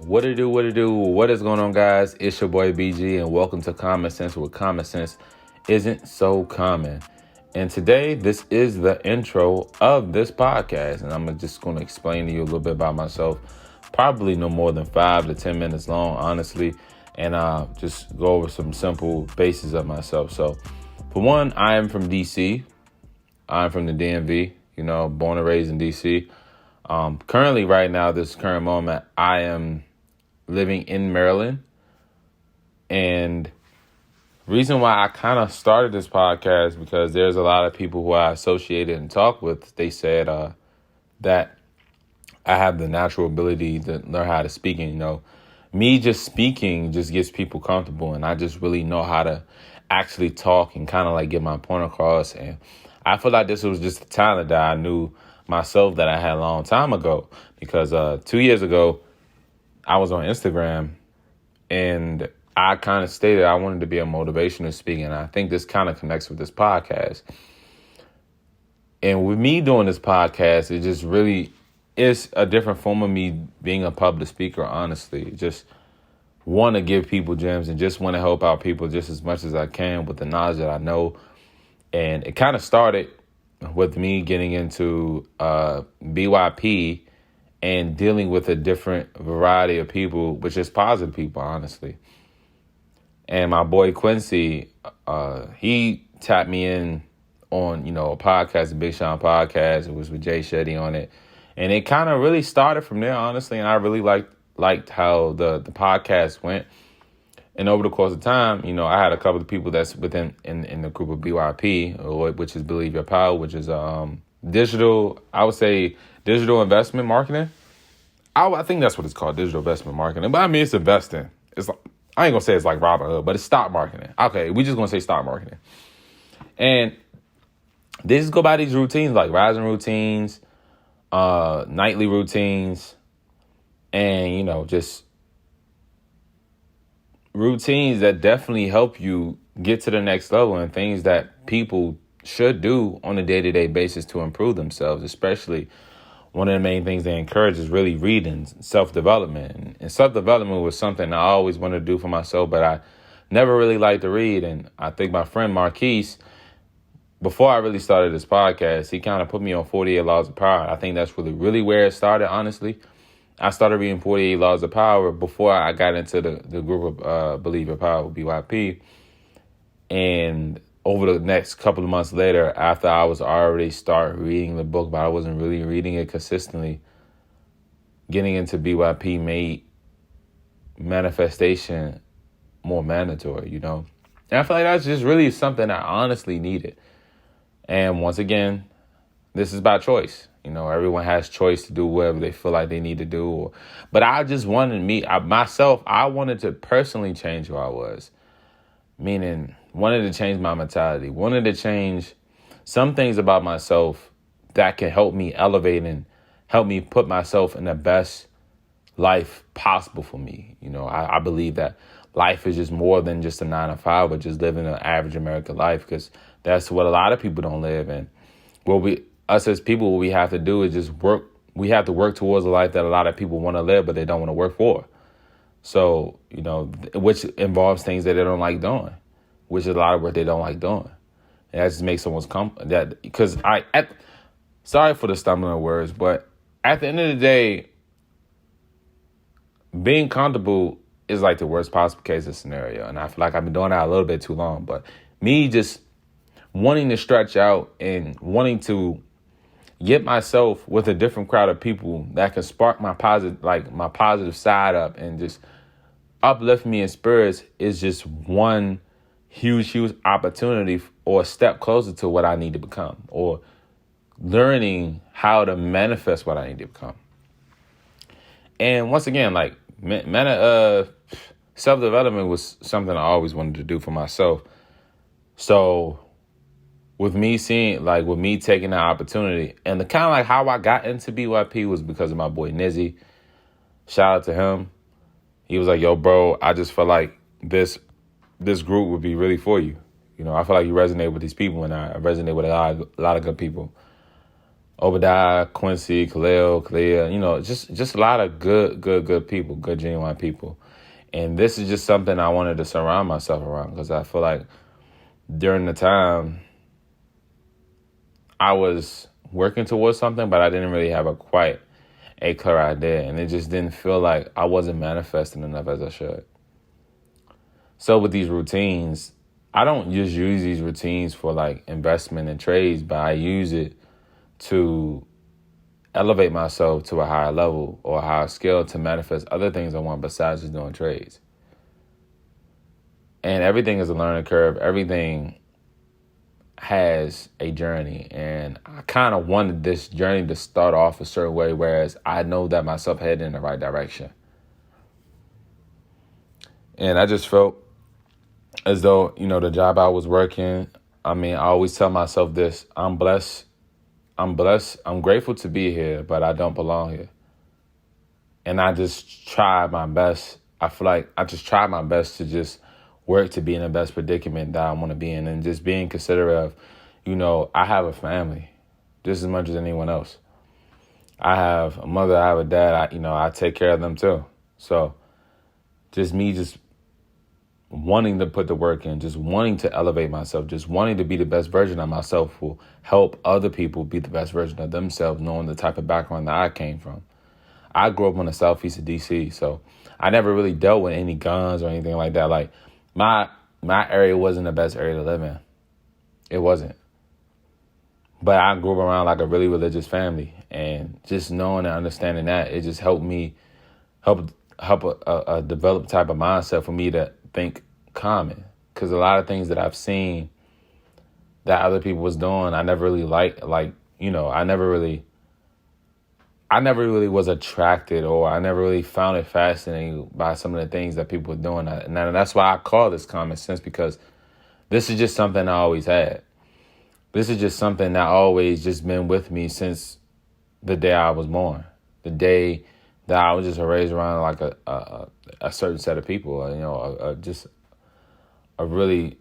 What it do? What is going on, guys? It's your boy BG, and welcome to Common Sense, where common sense isn't so common. And today, this is the intro of this podcast, and I'm just going to explain to you a little bit about myself. Probably no more than 5 to 10 minutes long, honestly, and just go over some simple bases of myself. So, for one, I am from DC. I'm from the DMV. Born and raised in DC. Currently, right now, this current moment, I am living in Maryland. And reason why I kind of started this podcast, because there's a lot of people who I associated and talk with. They said that I have the natural ability to learn how to speak. And, me just speaking just gets people comfortable. And I just really know how to actually talk and kind of like get my point across. And I feel like this was just a talent that I knew myself that I had a long time ago, because 2 years ago I was on Instagram and I kind of stated I wanted to be a motivational speaker, and I think this kind of connects with this podcast. And with me doing this podcast, it just really is a different form of me being a public speaker, honestly. Just want to give people gems and just want to help out people just as much as I can with the knowledge that I know. And it kind of started with me getting into BYP and dealing with a different variety of people, which is positive people, honestly. And my boy Quincy, he tapped me in on, a podcast, the Big Sean podcast. It was with Jay Shetty on it. And it kind of really started from there, honestly. And I really liked how the podcast went. And over the course of time, I had a couple of people that's within in the group of BYP, which is Believe Your Power, which is digital, I would say digital investment marketing. I think that's what it's called, digital investment marketing. But I mean, it's investing. It's like, I ain't going to say it's like Robinhood, but it's stock marketing. Okay, we just going to say stock marketing. And they just go by these routines, like rising routines, nightly routines, and, just routines that definitely help you get to the next level, and things that people should do on a day-to-day basis to improve themselves. Especially one of the main things they encourage is really reading, self-development. And self-development was something I always wanted to do for myself, but I never really liked to read. And I think my friend Marquise, before I really started this podcast, he kind of put me on 48 Laws of Power. I think that's really where it started, honestly. I started reading 48 Laws of Power before I got into the group of Believe Your Power, BYP. And over the next couple of months later, after I was already start reading the book, but I wasn't really reading it consistently, getting into BYP made manifestation more mandatory, And I feel like that's just really something I honestly needed. And once again, this is by choice. Everyone has choice to do whatever they feel like they need to do. But I just wanted I wanted to personally change who I was. Meaning, wanted to change my mentality. Wanted to change some things about myself that can help me elevate and help me put myself in the best life possible for me. I believe that life is just more than just a 9 to 5, but just living an average American life, because that's what a lot of people don't live in. Us as people, what we have to do is just work. We have to work towards a life that a lot of people want to live, but they don't want to work for. So, which involves things that they don't like doing, which is a lot of work they don't like doing. And that just makes someone's because sorry for the stumbling words, but at the end of the day, being comfortable is like the worst possible case of scenario. And I feel like I've been doing that a little bit too long, but me just wanting to stretch out and wanting to get myself with a different crowd of people that can spark my positive side up and just uplift me in spirits is just one huge opportunity or a step closer to what I need to become, or learning how to manifest what I need to become. And once again, self-development was something I always wanted to do for myself. So with me taking that opportunity, and the kind of like how I got into BYP was because of my boy Nizzy. Shout out to him. He was like, yo, bro, I just feel like this group would be really for you. I feel like you resonate with these people, and I resonate with a lot of good people. Obadiah, Quincy, Khalil, Kalia, just a lot of good people, good, genuine people. And this is just something I wanted to surround myself around because I feel like during the time I was working towards something, but I didn't really have quite a clear idea. And it just didn't feel like I wasn't manifesting enough as I should. So with these routines, I don't just use these routines for like investment and trades, but I use it to elevate myself to a higher level or a higher scale to manifest other things I want besides just doing trades. And everything is a learning curve. Everything has a journey. And I kind of wanted this journey to start off a certain way, whereas I know that myself heading in the right direction. And I just felt as though, the job I was working, I always tell myself this: I'm blessed. I'm grateful to be here, but I don't belong here. And I just try my best. I feel like I just try my best to just work to be in the best predicament that I want to be in, and just being considerate of, I have a family just as much as anyone else. I have a mother, I have a dad, I take care of them too. So just me just wanting to put the work in, just wanting to elevate myself, just wanting to be the best version of myself will help other people be the best version of themselves, knowing the type of background that I came from. I grew up on the southeast of D.C., so I never really dealt with any guns or anything like that. Like, my area wasn't the best area to live in. It wasn't. But I grew up around like a really religious family, and just knowing and understanding that, it just helped me help a developed type of mindset for me to think common. Because a lot of things that I've seen that other people was doing, I never really liked. I never really was attracted, or I never really found it fascinating by some of the things that people were doing. And that's why I call this common sense, because this is just something I always had. This is just something that always just been with me since the day I was born. The day that I was just raised around like a certain set of people, just a really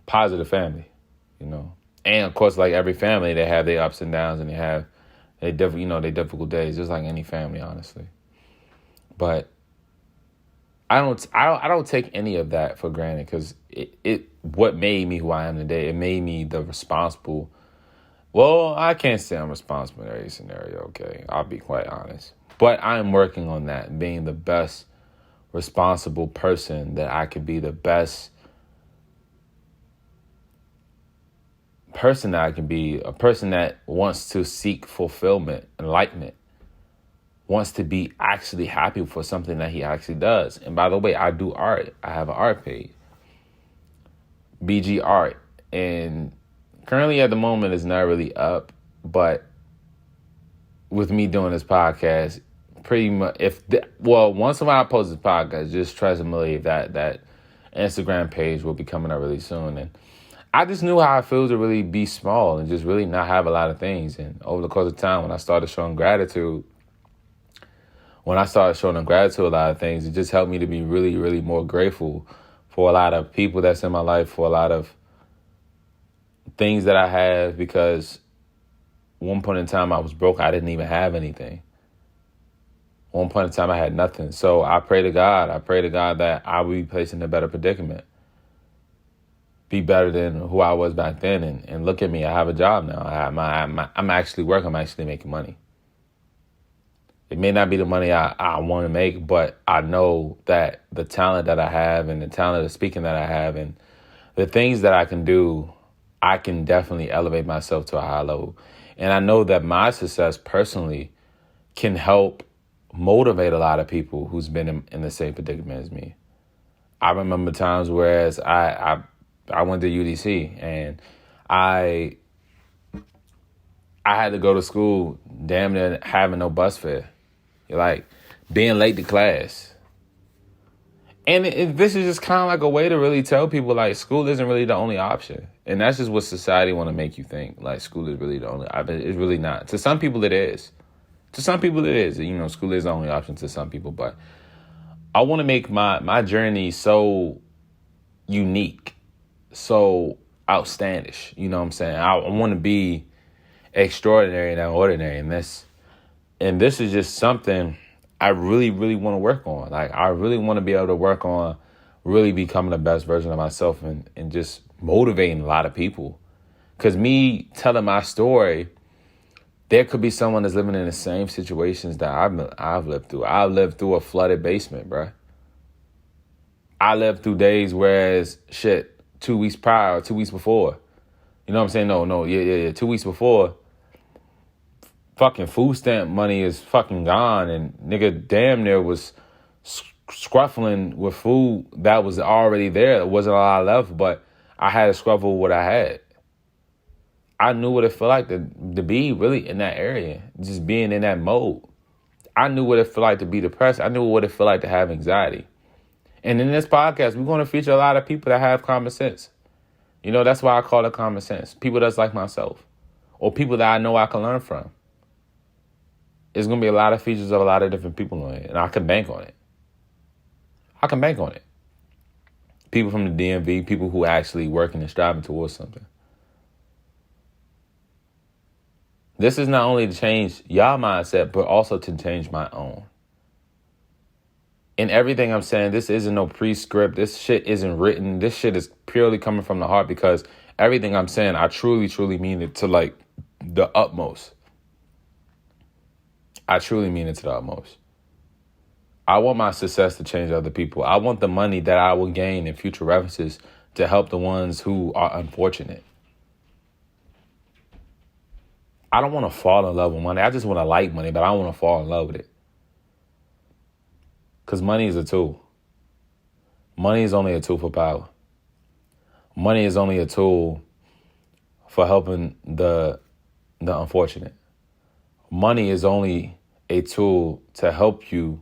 positive family, And of course, like every family, they have their ups and downs, and they have their difficult days, just like any family, honestly. But I don't take any of that for granted, because what made me who I am today, it made me the responsible. Well, I can't say I'm responsible in every scenario, okay? I'll be quite honest. But I'm working on that, being the best responsible person that I could be, the best person that I can be, a person that wants to seek fulfillment, enlightenment, wants to be actually happy for something that he actually does. And by the way, I do art. I have an art page, BG Art. And currently at the moment it's not really up, but with me doing this podcast, pretty much, once in a while I post this podcast, just trust and believe that Instagram page will be coming up really soon. And I just knew how it feels to really be small and just really not have a lot of things. And over the course of time, when I started showing gratitude, a lot of things, it just helped me to be really, really more grateful for a lot of people that's in my life, for a lot of things that I have, because one point in time I was broke. I didn't even have anything. One point in time I had nothing. So I pray to God that I will be placed in a better predicament, be better than who I was back then. And look at me, I have a job now. I'm actually working. I'm actually making money. It may not be the money I want to make, but I know that the talent that I have, and the talent of speaking that I have, and the things that I can do, I can definitely elevate myself to a high level. And I know that my success personally can help motivate a lot of people who's been in the same predicament as me. I remember times whereas I went to UDC, and I had to go to school damn near having no bus fare. Like being late to class. And this is just kind of like a way to really tell people, like, school isn't really the only option. And that's just what society want to make you think. Like, school is really the only option. It's really not. To some people, it is. School is the only option to some people. But I want to make my journey so unique, so outstandish. You know what I'm saying? I want to be extraordinary than ordinary. And this is just something I really, really want to work on. Like, I really want to be able to work on really becoming the best version of myself and just motivating a lot of people. Because me telling my story, there could be someone that's living in the same situations that I've lived through. I've lived through a flooded basement, bruh. I lived through days whereas 2 weeks prior or 2 weeks before. You know what I'm saying? Yeah. 2 weeks before, fucking food stamp money is fucking gone, and nigga damn near was scruffling with food that was already there. There wasn't a lot left, but I had to scruffle what I had. I knew what it felt like to be really in that area, just being in that mode. I knew what it felt like to be depressed. I knew what it felt like to have anxiety. And in this podcast, we're going to feature a lot of people that have common sense. You know, that's why I call it common sense. People that's like myself, or people that I know I can learn from. There's going to be a lot of features of a lot of different people on it, and I can bank on it. People from the DMV, people who are actually working and striving towards something. This is not only to change y'all mindset, but also to change my own. In everything I'm saying, this isn't no pre-script. This shit isn't written. This shit is purely coming from the heart, because everything I'm saying, I truly, truly mean it to like the utmost. I truly mean it to the utmost. I want my success to change other people. I want the money that I will gain in future references to help the ones who are unfortunate. I don't want to fall in love with money. I just want to like money, but I don't want to fall in love with it. Because money is a tool. Money is only a tool for power. Money is only a tool for helping the unfortunate. Money is only a tool to help you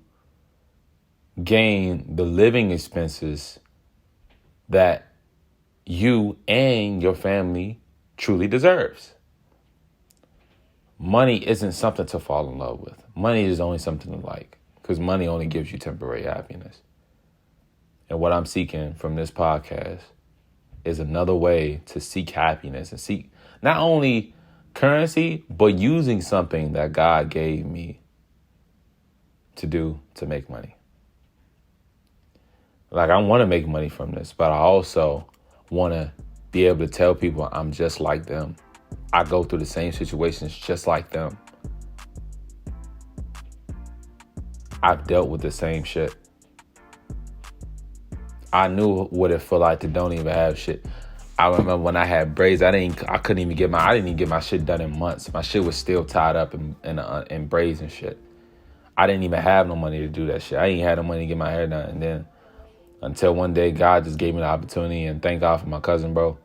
gain the living expenses that you and your family truly deserves. Money isn't something to fall in love with. Money is only something to like, because money only gives you temporary happiness. And what I'm seeking from this podcast is another way to seek happiness and seek not only currency, but using something that God gave me to do to make money. Like, I want to make money from this, but I also want to be able to tell people I'm just like them. I go through the same situations just like them. I've dealt with the same shit. I knew what it felt like to don't even have shit. I remember when I had braids, I didn't even get my shit done in months. My shit was still tied up in braids and shit. I didn't even have no money to do that shit. I ain't had no money to get my hair done. And then until one day, God just gave me the opportunity, and thank God for my cousin, bro.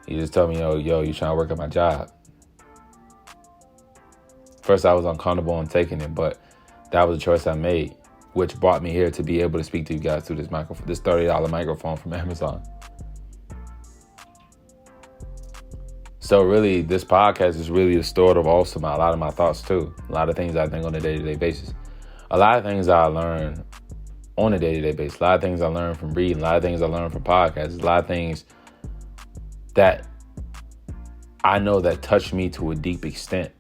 He just told me, yo, you trying to work at my job. First, I was uncomfortable on taking it, but that was a choice I made, which brought me here to be able to speak to you guys through this microphone, this $30 microphone from Amazon. So really, this podcast is really a story of also a lot of my thoughts too. A lot of things I think on a day-to-day basis. A lot of things I learn on a day-to-day basis. A lot of things I learn from reading. A lot of things I learn from podcasts. A lot of things that I know that touch me to a deep extent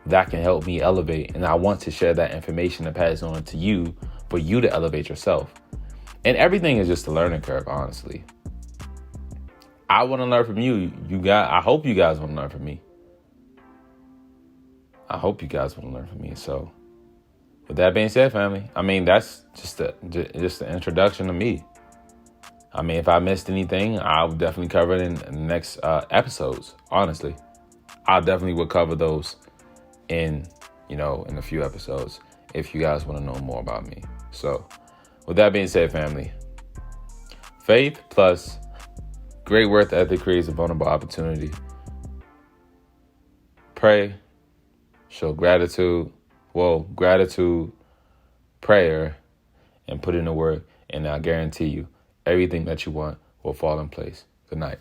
that can help me elevate. And I want to share that information and pass it on to you for you to elevate yourself. And everything is just a learning curve, honestly. I want to learn from you. I hope you guys want to learn from me. I hope you guys want to learn from me. So with that being said, family, I mean, that's just the introduction to me. I mean, if I missed anything, I'll definitely cover it in the next episodes. Honestly, I definitely would cover those in a few episodes if you guys want to know more about me. So with that being said, family, faith plus great work ethic creates a vulnerable opportunity. Pray, show gratitude, prayer, and put in the work. And I guarantee you, everything that you want will fall in place. Good night.